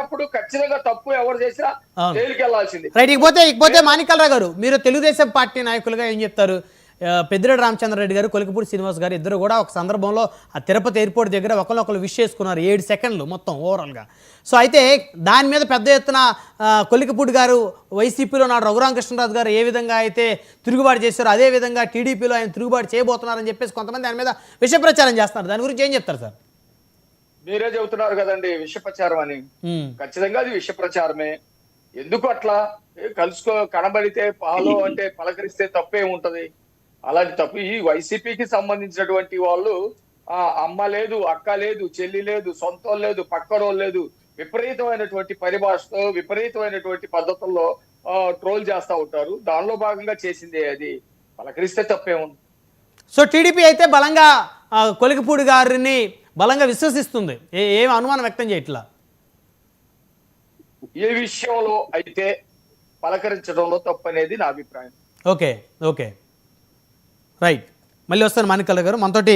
చేసినప్పుడు ఖచ్చితంగా తప్పు ఎవరు చేసినా జైలుకి వెళ్లాల్సింది. రైట్. ఇకపోతే మాణిక్యాలరావు గారు, మీరు తెలుగుదేశం పార్టీ నాయకులుగా ఏం చెప్తారు? పెద్దిరెడ్డి రామచంద్రరెడ్డి గారు, కొలికపూడి శ్రీనివాస్ గారు ఇద్దరు కూడా ఒక సందర్భంలో ఆ తిరుపతి ఎయిర్పోర్ట్ దగ్గర ఒకరు విష్ చేసుకున్నారు 7 సెకండ్లు మొత్తం ఓవరాల్గా. సో అయితే దాని మీద పెద్ద ఎత్తున కొలికపూడి గారు వైసీపీలో నాడు రఘురామకృష్ణరాజు గారు ఏ విధంగా అయితే తిరుగుబాటు చేశారో అదే విధంగా టీడీపీలో ఆయన తిరుగుబాటు చేయబోతున్నారని చెప్పేసి కొంతమంది దాని మీద విష ప్రచారం చేస్తున్నారు. దాని గురించి ఏం చెప్తారు సార్? మీరే చెబుతున్నారు కదండి విష ప్రచారం అని. ఖచ్చితంగా అది విష ప్రచారమే. ఎందుకు అట్లా కనబడితే పాలో అంటే పలకరిస్తే తప్పే ఉంటది. అలాంటి తప్పు ఈ వైసీపీకి సంబంధించినటువంటి వాళ్ళు అమ్మ లేదు, అక్క లేదు, చెల్లి లేదు, సొంతం లేదు, పక్కనోళ్ళు లేదు, విపరీతమైనటువంటి పరిభాషతో విపరీతమైనటువంటి పద్ధతుల్లో ట్రోల్ చేస్తా ఉంటారు. దానిలో భాగంగా చేసిందే అది. పలకరిస్తే తప్పే ఉంది. సో టీడీపీ అయితే బలంగా కొలికపూడి గారిని బలంగా విశ్వసిస్తుంది, ఏం అనుమానం వ్యక్తం చేయట్లా. ఏ విషయంలో అయితే పలకరించడంలో తప్పు అనేది నా అభిప్రాయం. Okay right. మళ్ళీ వస్తాను మాణిక్యాలరావు గారు. మనతోటి